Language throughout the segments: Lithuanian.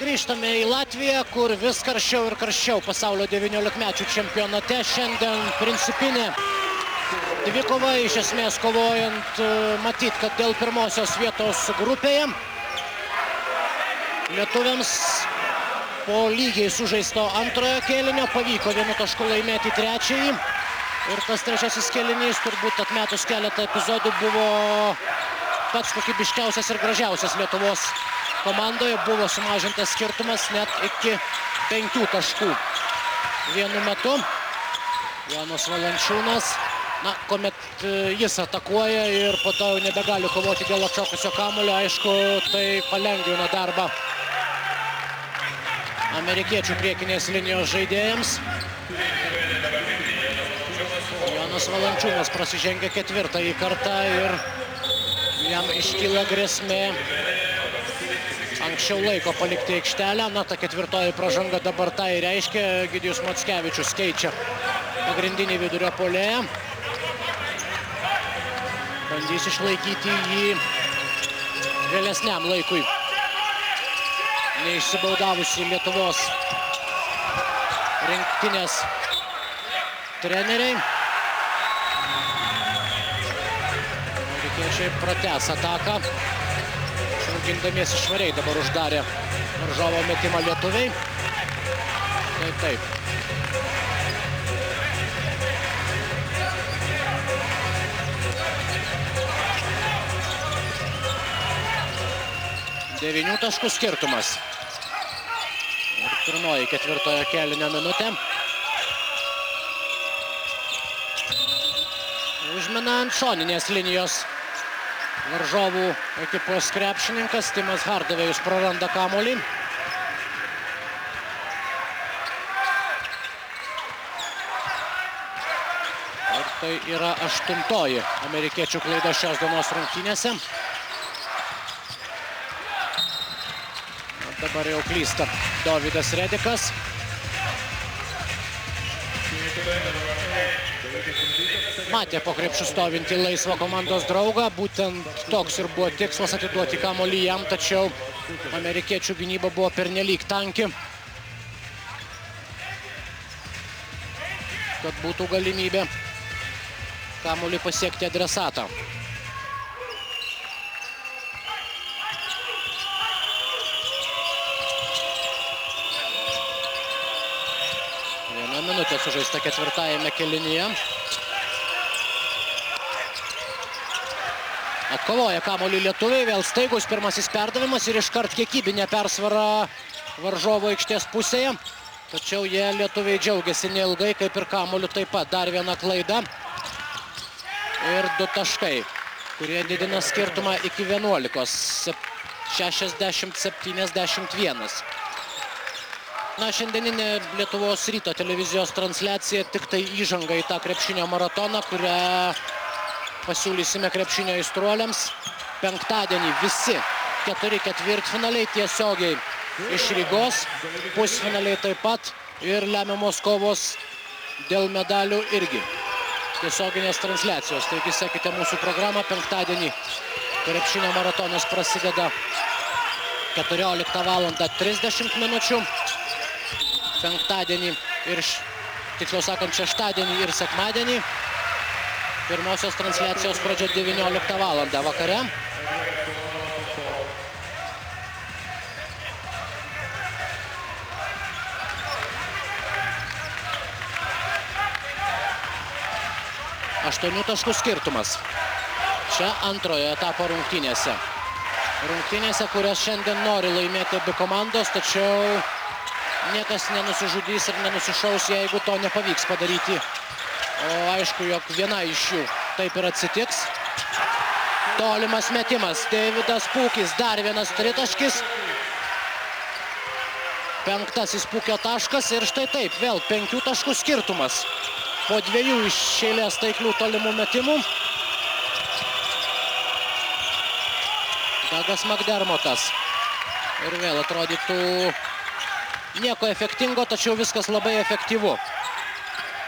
Grįžtame į Latviją, kur vis karščiau ir karščiau pasaulio 19-mečių čempionate. Šiandien principinė dvikova, iš esmės kovojant, matyt, kad dėl pirmosios vietos grupėje. Lietuviams po lygiai sužaisto antrojo kėlinio pavyko 1 tašku laimėti trečiąjį. Ir tas trečiasis kėlinys, turbūt atmetus keletą epizodų, buvo pats kokybiškiausias ir gražiausias Lietuvos komandoje. Buvo sumažintas skirtumas net iki 5 taškų vienu metu. Jonas Valančiūnas, kuomet jis atakuoja ir po to jau nebegali kovoti dėl atšokusio kamuolio, aišku, tai palengvina darbą amerikiečių priekinės linijos žaidėjams. Jonas Valančiūnas prasižengia 4. kartą ir jam iškyla grėsmė anksčiau laiko palikti aikštelę. Ta 4. pražanga dabar tai reiškia. Egidijus Mockevičius keičia pagrindinį vidurio puolėją. Bandys išlaikyti jį vėlesniam laikui. Neišsibaudavusi Lietuvos rinktinės treneriai. Amerikiečiai pratęs ataką. Gindamiesi švariai dabar uždarė varžovo metimą lietuviai. Taip. Devynių taškų skirtumas. Ir pirmoji 4. kėlinio minutė. Užmina ant šoninės linijos varžovų ekipos krepšininkas Timas Hardavėjus praranda kamuolį. Ir tai yra 8. amerikiečių klaida šios dienos rungtynėse. Dabar jau klysta Dovydas Redikas. Matė po krepšiu stovintį laisvą komandos draugą. Būtent toks ir buvo tikslas atiduoti kamuolį jam, tačiau amerikiečių gynyba buvo pernelyg tanki, kad būtų galimybė kamuolį pasiekti adresatą. Viena minutė sužaista 4. kėlinyje. Atkovoja kamuolį lietuviai, vėl staigus pirmasis perdavimas ir iškart kiekybinė persvara varžovo aikštės pusėje. Tačiau jie lietuviai džiaugiasi neilgai, kaip ir kamuoliu taip pat. Dar viena klaida ir 2 taškai, kurie didina skirtumą iki 11. 60-71. Šiandieninė Lietuvos ryto televizijos transliacija tik tai įžanga į tą krepšinio maratoną, kurią pasiūlysime krepšinio aistruoliams. Penktadienį visi 4 ketvirtfinaliai tiesiogiai iš Rygos, pusfinaliai taip pat ir lemiamos kovos dėl medalių irgi. Tiesioginės transliacijos, taigi sekite mūsų programą. Penktadienį krepšinio maratonas prasideda 14:30 minučių. Penktadienį ir, tiksliau sakant, šeštadienį ir sekmadienį. Pirmosios transliacijos pradžia 19 valandą vakare. Aštuonių taškų skirtumas. Čia antrojo etapo rungtynėse. Rungtynėse, kurias šiandien nori laimėti abi komandos, tačiau niekas nenusižudys ir nenusišaus, jeigu to nepavyks padaryti. O aišku, jog viena iš jų taip ir atsitiks. Tolimas metimas. Deividas Pūkis, dar vienas tritaškis. 5. Pūkio taškas ir štai taip, vėl 5 taškų skirtumas. Po 2 iš eilės taiklių tolimų metimų. Dagas Makdermotas. Ir vėl atrodytų nieko efektingo, tačiau viskas labai efektyvu.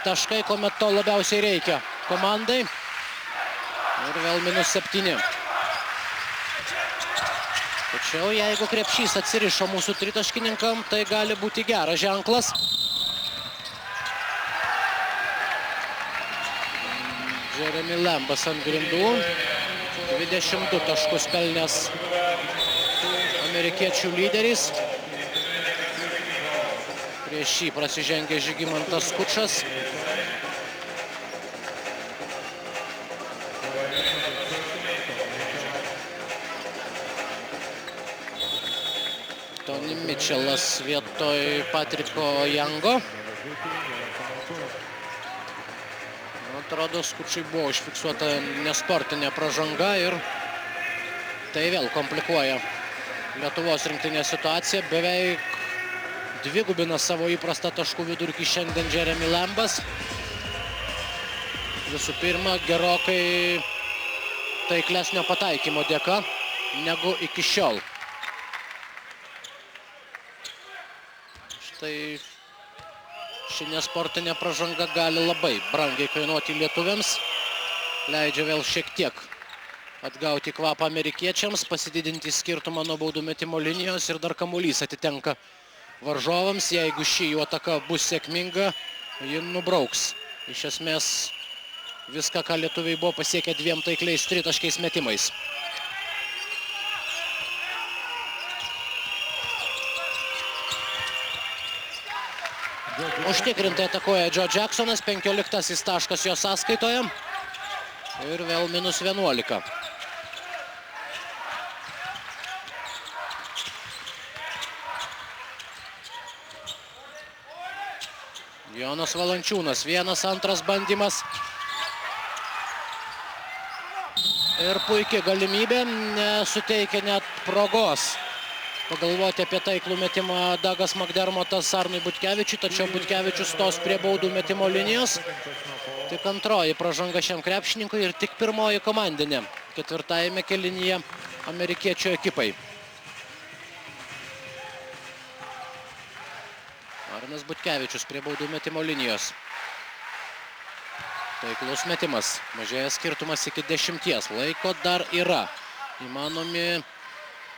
Taškai, kuomet to labiausiai reikia komandai. Ir vėl -7. Tačiau jeigu krepšys atsirišo mūsų tritaškininkam, tai gali būti geras ženklas. Jeremy Lambas ant grindų. 22 taškus pelnęs amerikiečių lyderis. Prieš jį prasižengė Žygimantas Skučas. Tony Mitchellas vietoj Patriko Youngo. Atrodo, Skučai buvo užfiksuota nesportinė pražanga ir tai vėl komplikuoja Lietuvos rinktinės situaciją. Beveik dvigubina savo įprastą taškų vidurkį šiandien Jeremy Lambas. Visų pirma, gerokai taiklesnio pataikymo dėka negu iki šiol. Štai ši nesportinė pražanga gali labai brangiai kainuoti lietuviams. Leidžia vėl šiek tiek atgauti kvapą amerikiečiams, pasididinti skirtumą nuo baudų metimo linijos ir dar kamuolys atitenka varžovams. Jeigu ši jų ataka bus sėkminga, ji nubrauks iš esmės viską, ką lietuviai buvo pasiekę dviem taikliais tritaškiais metimais. Užtikrintai atakuoja Joe Jacksonas, 15 taškas jo sąskaitoje ir vėl minus 11. Jonas Valančiūnas, 1-2 bandymas. Ir puikiai galimybė, nesuteikia net progos pagalvoti apie taiklų metimą Douglas McDermottas Arnui Butkevičiui, tačiau Butkevičius stos prie baudų metimo linijos. Tik antroji pražanga šiam krepšininkui ir tik pirmoji komandinė ketvirtajame kėlinyje amerikiečių ekipai. Arnas Butkevičius prie baudų metimo linijos. Taiklus metimas, mažėja skirtumas iki 10, laiko dar yra. Įmanomi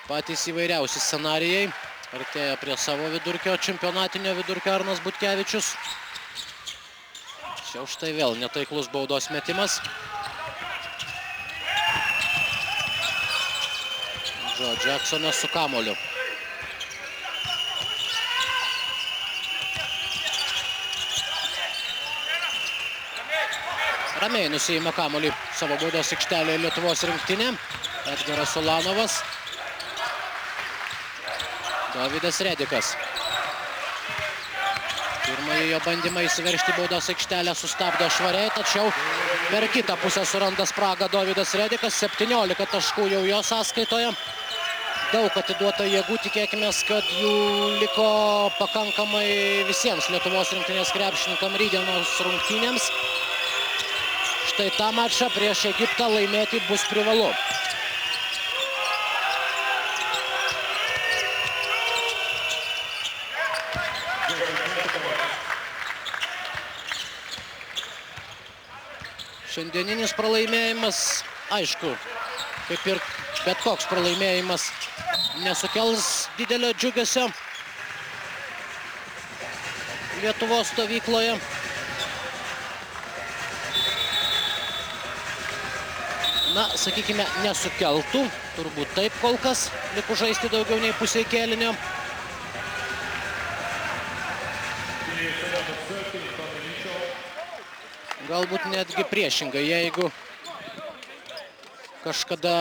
patys įvairiausi scenarijai. Artėja prie savo vidurkio, čempionatinio vidurkio Arnas Butkevičius. Čia štai vėl netaiklus baudos metimas. Joe Jacksonas su kamuoliu. Ramiai nusiima kamuolį savo baudos aikštelėje Lietuvos rinktinė. Edgaras Ulanovas. Dovydas Redikas. Pirmąjį jo bandymą įsiveržti baudos aikštelę sustabdo švariai, tačiau per kitą pusę suranda spragą Dovydas Redikas. 17 taškų jau jo sąskaitoje. Daug atiduota jėgų, tikėkime, kad jų liko pakankamai visiems Lietuvos rinktinės krepšininkams rytdienos rungtynėms. Štai tą mačą prieš Egiptą laimėti bus privalu. Šiandieninis pralaimėjimas, aišku, kaip ir bet koks pralaimėjimas, nesukels didelio džiugesio Lietuvos stovykloje. Na, sakykime, nesukeltų, turbūt taip kol kas, likus žaisti daugiau nei pusė kėlinio. Galbūt netgi priešingai, jeigu kažkada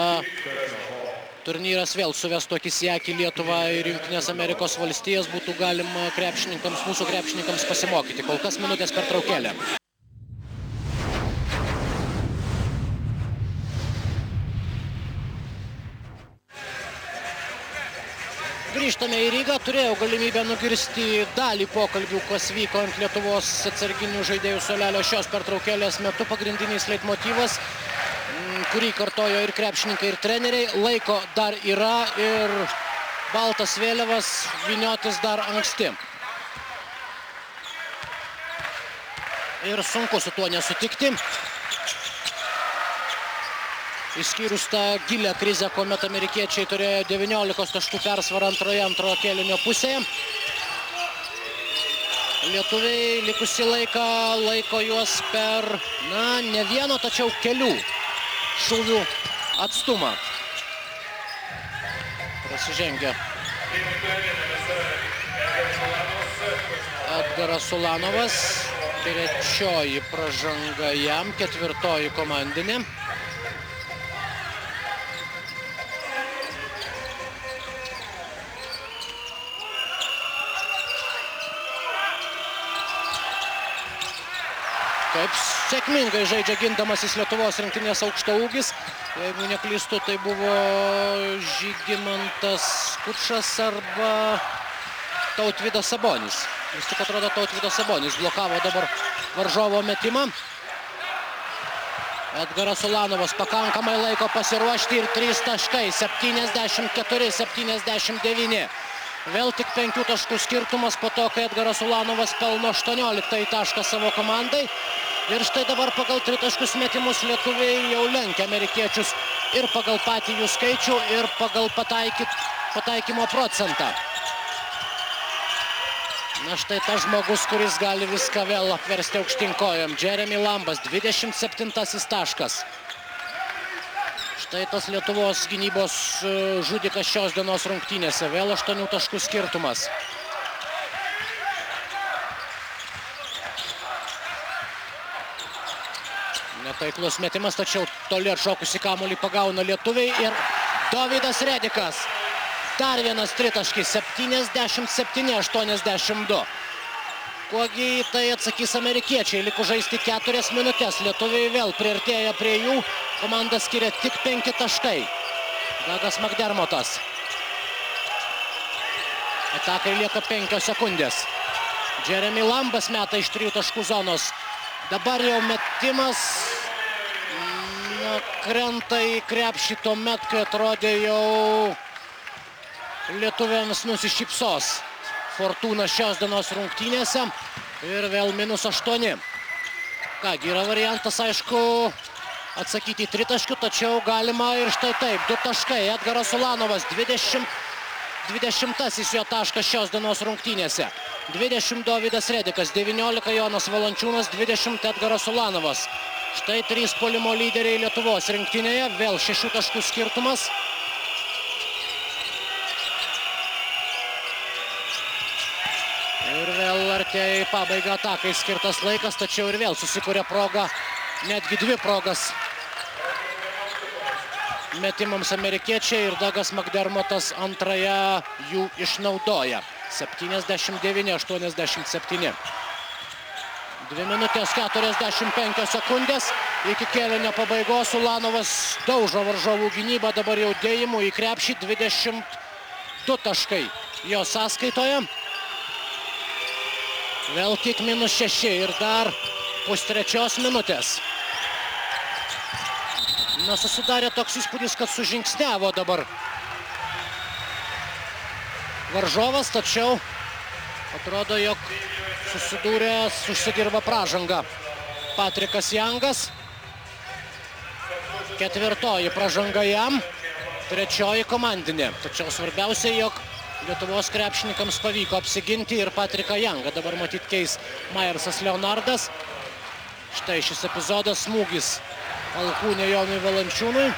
turnyras vėl suvestų akis į akį Lietuvą ir Jungtinės Amerikos valstijas, būtų galima krepšininkams, mūsų krepšininkams pasimokyti. Kol kas minutės pertraukėlė. Grįžtame į Rygą, turėjau galimybę nugirsti dalį pokalbių, kas vyko ant Lietuvos atsarginių žaidėjų suolelio šios pertraukėlės metu. Pagrindinis leitmotyvas, kurį kartojo ir krepšininkai, ir treneriai. Laiko dar yra ir baltas vėliavas vyniotis dar anksti. Ir sunku su tuo nesutikti. Išskyrus tą gilę krizę, kuomet amerikiečiai turėjo 19 taškų persvarą antrojo kėlinio pusėje. Lietuviai likusį laiką laiko juos per, ne vieno, tačiau kelių šūvių atstumą. Prasižengia Edgaras Ulanovas, trečioji pražanga jam, ketvirtoji komandinė. Taip sėkmingai žaidžia gindamasis Lietuvos rinktinės aukštaūgis. Jeigu neklystu, tai buvo Žygimantas Kučas arba Tautvydas Sabonis. Vis tik atrodo Tautvydas Sabonis blokavo dabar varžovo metimą. Edgaras Ulanovas pakankamai laiko pasiruošti ir 3 taškai. 74-79. Vėl tik 5 taškų skirtumas po to, kai Edgaras Ulanovas pelno 18 tašką savo komandai. Ir štai dabar pagal 3 taškus metimus lietuviai jau lenkia amerikiečius ir pagal patį jų skaičių, ir pagal pataikymo procentą. Na štai tas žmogus, kuris gali viską vėl apversti aukštyn kojom. Jeremy Lambas, 27 taškas. Štai tas Lietuvos gynybos žudikas šios dienos rungtynėse. Vėl 8 taškų skirtumas. Netaiklus metimas, tačiau toli atšokusį kamuolį pagauna lietuviai ir Dovydas Redikas. Dar vienas tritaškis, 77-82. Kuogi tai atsakys amerikiečiai, likus žaisti 4 minutės. Lietuviai vėl priartėja prie jų, komanda skiria tik 5 taškai. Douglas McDermottas. Atakai lieka 5 sekundės. Jeremy Lambas meta iš 3 taškų zonos. Dabar jau metimas krenta į krepšį tuomet, kai atrodė jau lietuviams nusišypsos Fortūna šios dienos rungtynėse. Ir vėl -8. Kągi, yra variantas, aišku, atsakyti į 3 taškių, tačiau galima ir štai taip, 2 taškai. Edgaras Ulanovas, 20-asis jo taškas šios dienos rungtynėse. 20 Dovydas Redikas, 19 Jonas Valančiūnas, 20 Edgaras Ulanovas. Štai 3 puolimo lyderiai Lietuvos rinktinėje, vėl 6 taškų skirtumas. Ir vėl artėja į pabaigą atakai skirtas laikas, tačiau ir vėl susikuria proga, netgi 2 progas metimams amerikiečiai, ir Douglas McDermottas antrąją jų išnaudoja. 79-87. 2 minutės 45 sekundės iki kėlinio pabaigos. Ulanovas daužo varžovų gynybą, dabar jau dėjimų į krepšį, 22 taškai jo sąskaitoje. Vėl tik -6 ir dar pustrečios minutės. Na, susidarė toks įspūdis, kad sužingsniavo dabar varžovas, tačiau atrodo, jog susidūrė, užsidirba pražangą Patrikas Jangas. 4. pražanga jam, 3. komandinė. Tačiau svarbiausia, jog Lietuvos krepšininkams pavyko apsiginti ir Patriką Jangą. Dabar matyt keis Majersas Leonardas. Štai šis epizodas, smūgis alkūnė Jonui Valančiūnui.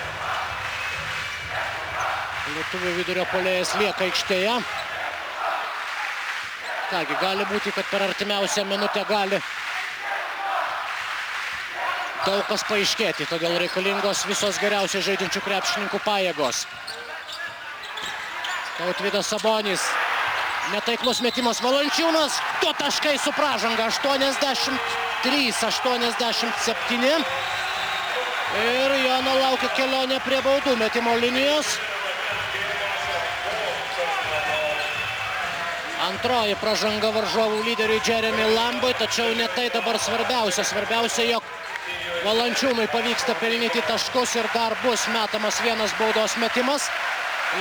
Lietuvių vidurio puolėjas lieka aikštėje. Kągi, gali būti, kad per artimiausią minutę gali daug kas paaiškėti, todėl reikalingos visos geriausiai žaidžiančių krepšininkų pajėgos. Tautvydas Sabonis, netaiklus metimas, Valančiūnas, 2 taškai su pražanga, 83-87. Ir Jono laukia kelionė prie baudų metimo linijos. Antroji pražanga varžovų lyderiui Jeremy Lambui, tačiau ne tai dabar svarbiausia. Svarbiausia, jog Valančiūnui pavyksta pelnyti taškus ir dar bus metamas vienas baudos metimas.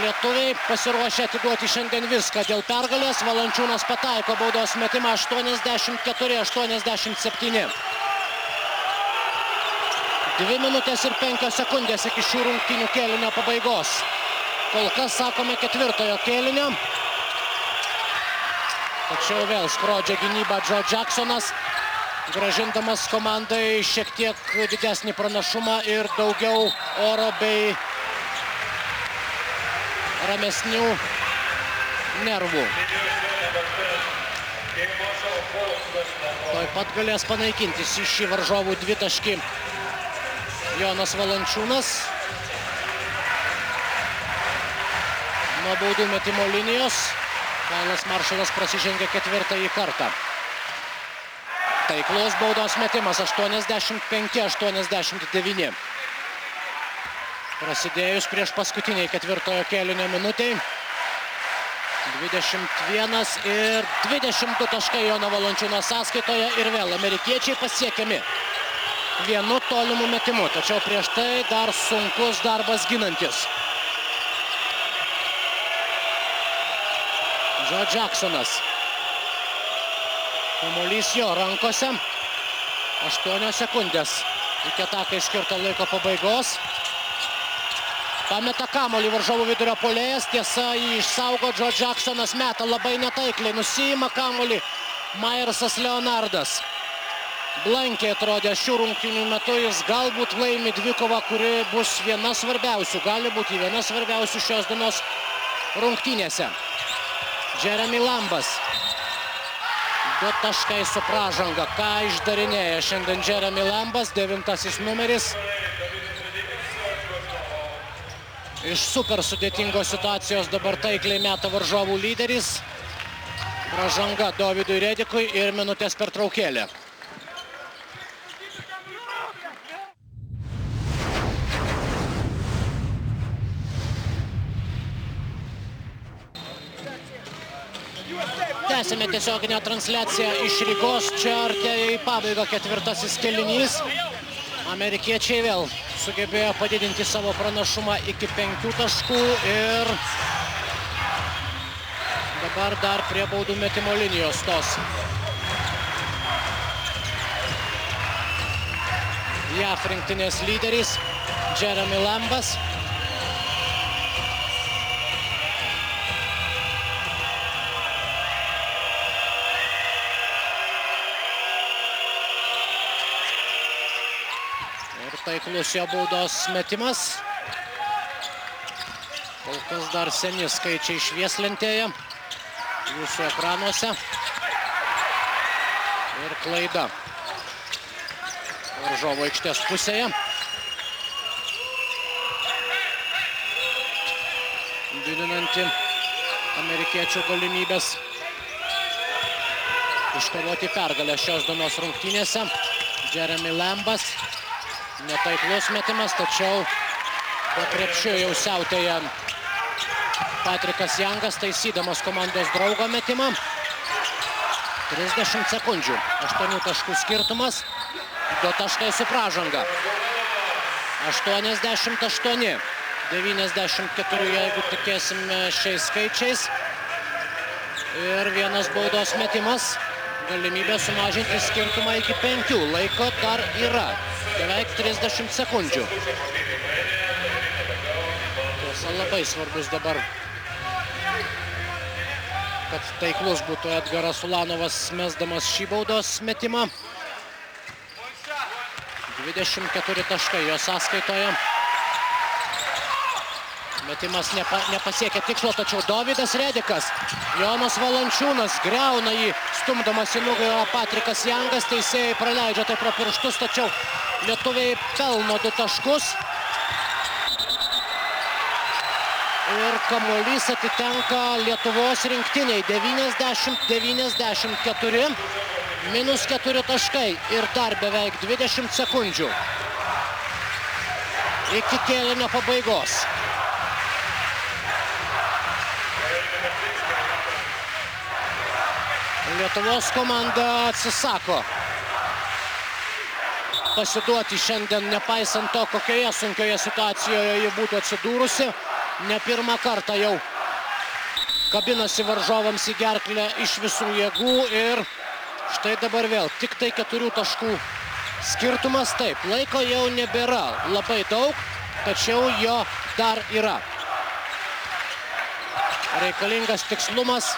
Lietuviai pasiruošę atiduoti šiandien viską dėl pergalės. Valančiūnas pataiko baudos metimą, 84-87. 2 minutės ir 5 sekundės iki šių rungtynių kėlinio pabaigos. Kol kas sakome ketvirtojo kėlinio. Tačiau vėl skrodžia gynybą Joe Jacksonas, grąžindamas komandai šiek tiek didesnį pranašumą ir daugiau oro bei ramesnių nervų. Tuoj pat galės panaikinti šį varžovų dvitaškį Jonas Valančiūnas. Nuo baudų metimo linijos Kailas Maršalas prasižengė ketvirtąjį kartą. Taiklus baudos metimas 85-89. Prasidėjus prieš paskutiniai ketvirtojo kėlinio minutei. 21 ir 22 taškai Jono Valančiūno sąskaitoje ir vėl amerikiečiai pasiekiami vienu tolimu metimu. Tačiau prieš tai dar sunkus darbas ginantis. Joe Jacksonas. Kamuolys jo rankose. 8 sekundės iki atakai skirto laiko pabaigos. Pameta kamuolį varžovų vidurio puolėjas. Tiesa, jį išsaugo. Joe Jacksonas meta labai netaikliai. Nusiima kamuolį Myersas Leonardas. Blankiai atrodė šių rungtynių metu. Jis galbūt laimi dvikovą, kuri bus viena svarbiausių. Gali būti viena svarbiausių šios dienos rungtynėse. Jeremy Lambas. 2 taškai su pražanga. Ką išdarinėja šiandien Jeremy Lambas, 9 numeris. Iš super sudėtingos situacijos dabar taikliai meta varžovų lyderis. Pražanga Dovydui Redikui ir minutės pertraukėlė. Tęsime tiesioginę transliaciją iš Rygos. Čia artėja į pabaigą ketvirtasis kėlinys. Amerikiečiai vėl sugebėjo padidinti savo pranašumą iki 5 taškų ir dabar dar prie baudų metimo linijos stos. JAF rinktinės lyderis Jeremy Lambas. Taiklus jo baudos metimas. Kol kas dar seni skaičiai švieslentėje jūsų ekranuose. Ir klaida varžovo aikštės pusėje. Didinanti amerikiečių galimybės iškovoti pergalę šios dienos rungtynėse. Jeremy Lambas. Netaiklus metimas, tačiau po krepšiu jau siautėja Patrikas Jangas, taisydamas komandos draugo metimą. 30 sekundžių, 8 taškų skirtumas, 2 taškai su pražanga. 88, 94, jeigu tikėsime šiais skaičiais. Ir 1 baudos metimas, galimybė sumažinti skirtumą iki 5, laiko dar yra. Beveik 30 sekundžių. Tiesa, labai svarbus dabar, kad taiklus būtų Edgaras Ulanovas mesdamas šį baudos metimą. 24 taškai jo sąskaitoje. Metimas nepasiekė tikslo, tačiau Dovydas Redikas, Jonas Valančiūnas griauna jį, stumdamas į nugarą Patrikas Jangas. Teisėjai praleidžia tai pro pirštus, tačiau lietuviai pelno 2 taškus. Ir kamuolys atitenka Lietuvos rinktiniai. 90-94. Minus 4 taškai ir dar beveik 20 sekundžių iki kėlinio pabaigos. Lietuvos komanda atsisako pasiduoti šiandien, nepaisant to, kokioje sunkioje situacijoje ji būtų atsidūrusi. Ne pirmą kartą jau kabinasi varžovams į gerklę iš visų jėgų ir štai dabar vėl tik tai 4 taškų skirtumas. Taip, laiko jau nebėra labai daug, tačiau jo dar yra. Reikalingas tikslumas.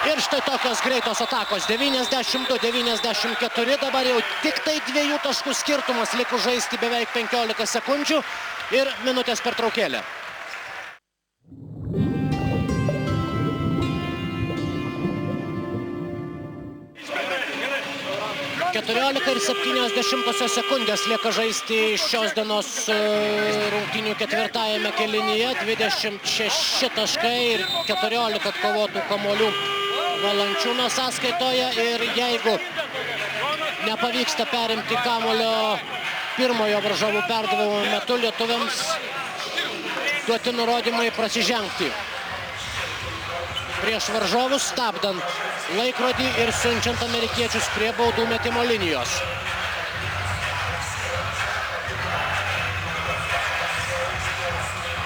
Ir štai tokios greitos atakos. 92-94. Dabar jau tik tai 2 taškų skirtumas. Likus žaisti beveik 15 sekundžių ir minutės pertraukėlė. 14,7 sekundės lieka žaisti šios dienos rungtynių ketvirtajame kėlinyje. 26 taškai ir 14 atkovotų kamuolių Valančiūno sąskaitoje. Ir jeigu nepavyksta perimti kamuolio pirmojo varžovų perdavimo metu, lietuviams duoti nurodymai prasižengti prieš varžovus, stabdant laikrodį ir siunčiant amerikiečius prie baudų metimo linijos.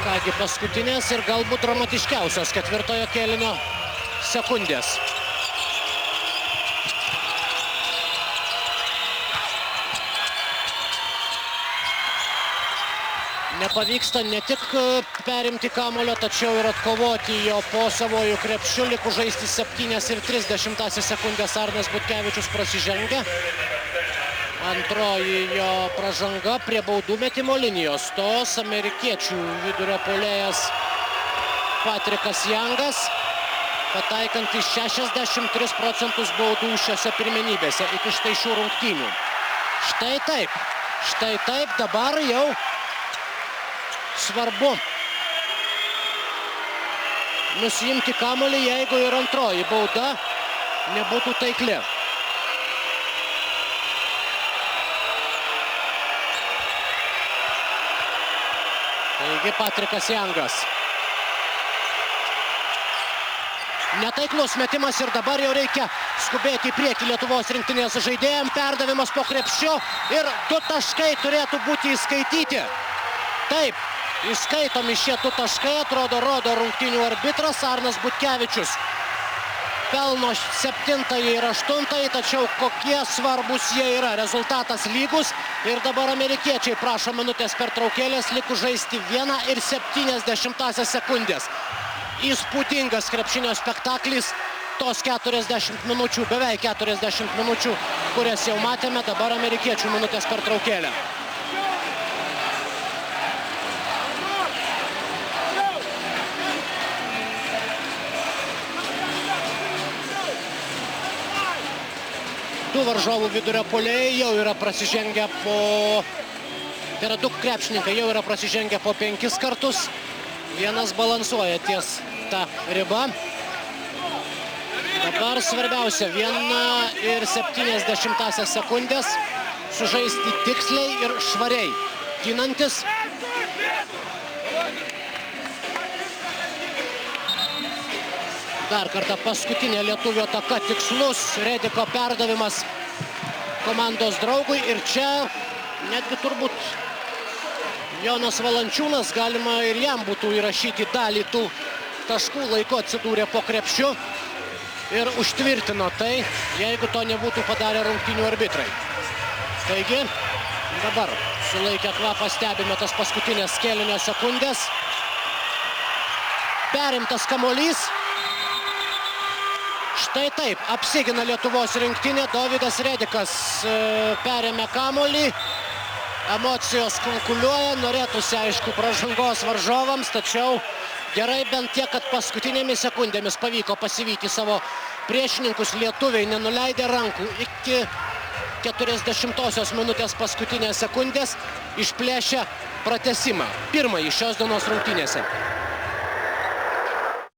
Kągi, paskutinės ir galbūt dramatiškiausios ketvirtojo kėlinio sekundės. Nepavyksta ne tik perimti kamuolio, tačiau ir atkovoti jo po savojų krepšių. Likus žaisti 7,3 sekundės Arnas Butkevičius prasižengia. Antroji jo pražanga prie baudų metimo linijos. Tos amerikiečių vidurio puolėjas Patrikas Jangas, pataikantis 63% baudų šiose pirmenybėse iki štai šių rungtynių. Štai taip, dabar jau svarbu nusiimti kamuolį, jeigu ir antroji bauda nebūtų taikli. Taigi Patrikas Jangas. Netaiklus metimas ir dabar jau reikia skubėti į priekį Lietuvos rinktinės žaidėjams. Perdavimas po krepšiu ir 2 taškai turėtų būti įskaityti. Taip, įskaitomi šie 2 taškai, atrodo, rodo rungtynių arbitras. Arnas Butkevičius pelno 7 ir 8, tačiau kokie svarbus jie yra. Rezultatas lygus ir dabar amerikiečiai prašo minutės pertraukėlės, likus žaisti 1,7 sekundės. Įspūdingas krepšinio spektaklis, tos 40 minučių, beveik 40 minučių, kurias jau matėme, dabar amerikiečių minutės pertraukėlė. Du varžovų vidurio puolėjai jau yra prasižengę po... Tai yra 2 krepšininkai jau yra prasižengę po 5 kartus. Vienas balansuoja ties tą ribą. Dabar svarbiausia 1,7 sekundės sužaisti tiksliai ir švariai. Ginantis. Dar kartą paskutinė lietuvio ataka, tikslus Rediko perdavimas komandos draugui. Ir čia netgi turbūt Jonas Valančiūnas, galima ir jam būtų įrašyti dalį tų taškų. Laiku atsidūrė po krepšiu ir užtvirtino tai, jeigu to nebūtų padarę rungtynių arbitrai. Taigi, dabar sulaikę kvapą stebime tas paskutinės kėlinio sekundės. Perimtas kamuolys. Štai taip, apsigina Lietuvos rinktinė. Dovydas Redikas perėmė kamuolį. Emocijos kunkuliuoja, norėtųsi aišku pražangos varžovams, tačiau gerai bent tiek, kad paskutinėmis sekundėmis pavyko pasivyti savo priešininkus. Lietuviai nenuleidė rankų iki 40 minutės paskutinės sekundės, išplėšė pratęsimą. Pirmąjį šios dienos rungtynėse.